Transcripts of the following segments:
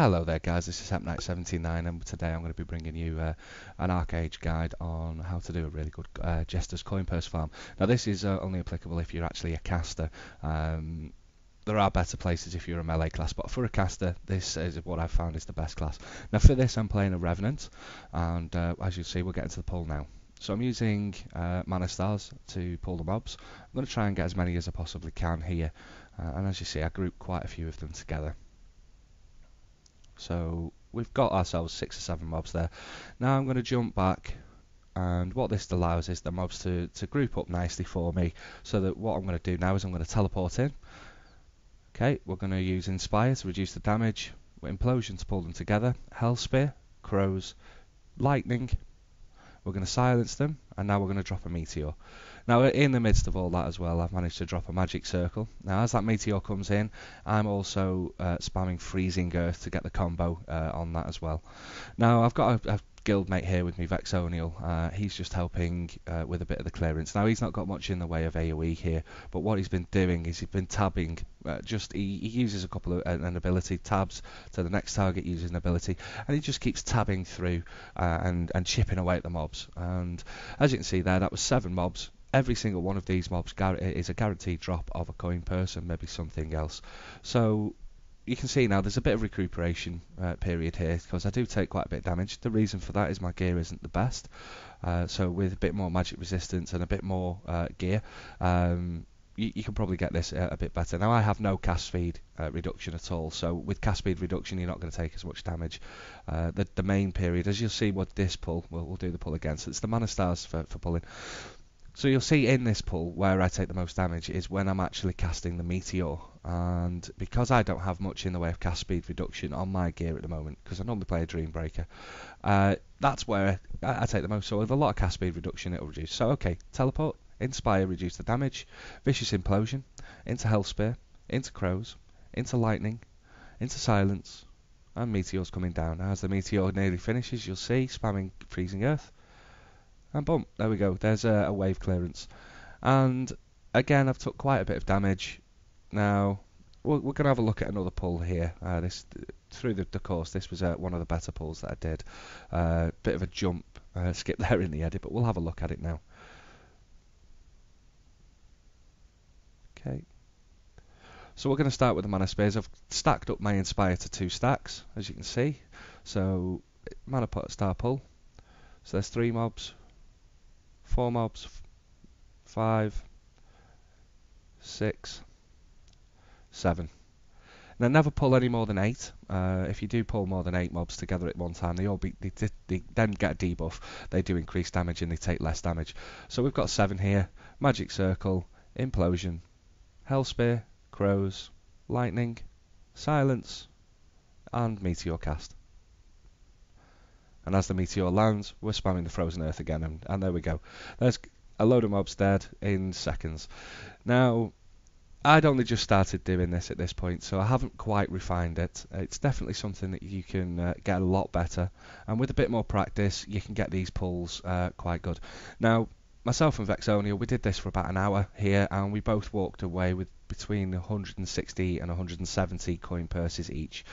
Hello there guys, this is Hepnight79 and today I'm going to be bringing you an arcade guide on how to do a really good Jesters coinpurse farm. Now this is only applicable if you're actually a caster. There are better places if you're a melee class, but for a caster this is what I've found is the best class. Now for this I'm playing a Revenant, and as you see we'll get into the pull now. So I'm using mana stars to pull the mobs. I'm going to try and get as many as I possibly can here, and as you see I group quite a few of them together. So we've got ourselves 6 or 7 mobs there. Now I'm going to jump back, and what this allows is the mobs to group up nicely for me, so that what I'm going to do now is I'm going to teleport in. Okay, we're going to use Inspire to reduce the damage, Implosion to pull them together, Hell Spear, Crows, Lightning. We're going to silence them, and now we're going to drop a Meteor. Now in the midst of all that as well, I've managed to drop a Magic Circle. Now as that Meteor comes in, I'm also spamming Freezing Earth to get the combo on that as well. Now I've got a guildmate here with me, Vexonial. He's just helping with a bit of the clearance. Now he's not got much in the way of AoE here, but what he's been doing is he's been tabbing. He uses a couple of an ability, tabs to the next target, uses an ability, and he just keeps tabbing through and chipping away at the mobs. And as you can see there, that was 7 mobs. Every single one of these mobs is a guaranteed drop of a coin purse and maybe something else. So you can see now there's a bit of recuperation period here, because I do take quite a bit of damage. The reason for that is my gear isn't the best. So with a bit more magic resistance and a bit more gear, you can probably get this a bit better. Now I have no cast speed reduction at all, so with cast speed reduction you're not going to take as much damage. The main period, as you'll see with this pull, we'll do the pull again, so it's the mana stars for pulling. So you'll see in this pull where I take the most damage is when I'm actually casting the Meteor, and because I don't have much in the way of cast speed reduction on my gear at the moment, because I normally play a Dreambreaker, that's where I take the most. So with a lot of cast speed reduction it'll reduce. So okay, teleport, Inspire, reduce the damage, Vicious Implosion, into Hell Spear, into Crows, into Lightning, into Silence, and Meteor's coming down. As the Meteor nearly finishes, you'll see spamming Freezing Earth, and boom, there we go, there's a wave clearance. And again, I've took quite a bit of damage. Now we're going to have a look at another pull here. Through the course, this was one of the better pulls that I did. Bit of a jump skip there in the edit, but we'll have a look at it now. Okay, so we're going to start with the mana spears. I've stacked up my Inspire to 2 stacks, as you can see. So mana star pull, so there's 3 mobs, 4 mobs, 5, 6, 7. Now never pull any more than 8. If you do pull more than 8 mobs together at one time, they then get a debuff. They do increase damage and they take less damage. So we've got 7 here. Magic Circle, Implosion, Hell Spear, Crows, Lightning, Silence, and Meteor cast. And as the Meteor lands, we're spamming the Frozen Earth again, and there we go. There's a load of mobs dead in seconds. Now, I'd only just started doing this at this point, so I haven't quite refined it. It's definitely something that you can get a lot better, and with a bit more practice, you can get these pulls quite good. Now, myself and Vexonial, we did this for about an hour here, and we both walked away with between 160 and 170 coin purses each.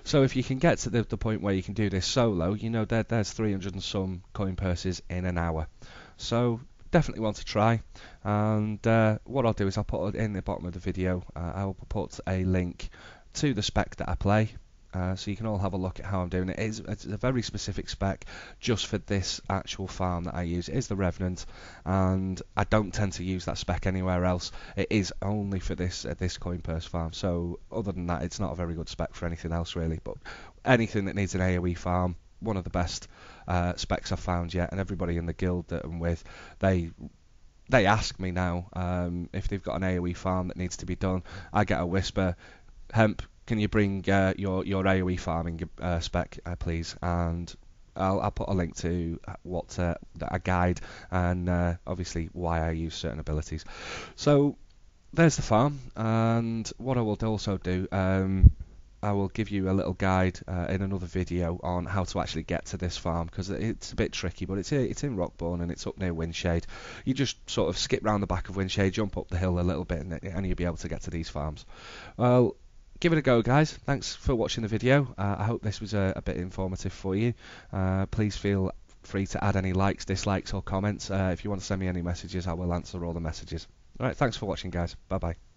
So if you can get to the point where you can do this solo, you know there's 300 and some coin purses in an hour. So definitely want to try, and what I'll do is I'll put in the bottom of the video, I'll put a link to the spec that I play, so you can all have a look at how I'm doing it. It's a very specific spec just for this actual farm that I use. It is the Revenant, and I don't tend to use that spec anywhere else. It is only for this coin purse farm. So other than that, it's not a very good spec for anything else really. But anything that needs an AoE farm, one of the best specs I've found yet. And everybody in the guild that I'm with, they ask me now if they've got an AoE farm that needs to be done. I get a whisper, Hemp, can you bring your AoE farming spec, please? And I'll put a link to a guide and obviously why I use certain abilities. So there's the farm, and what I will also do, I will give you a little guide in another video on how to actually get to this farm, because it's a bit tricky, but it's in Rockbourne and it's up near Windshade. You just sort of skip round the back of Windshade, jump up the hill a little bit, and you'll be able to get to these farms. Well, give it a go, guys. Thanks for watching the video. I hope this was a bit informative for you. Please feel free to add any likes, dislikes or comments. If you want to send me any messages, I will answer all the messages. Alright, thanks for watching, guys. Bye bye.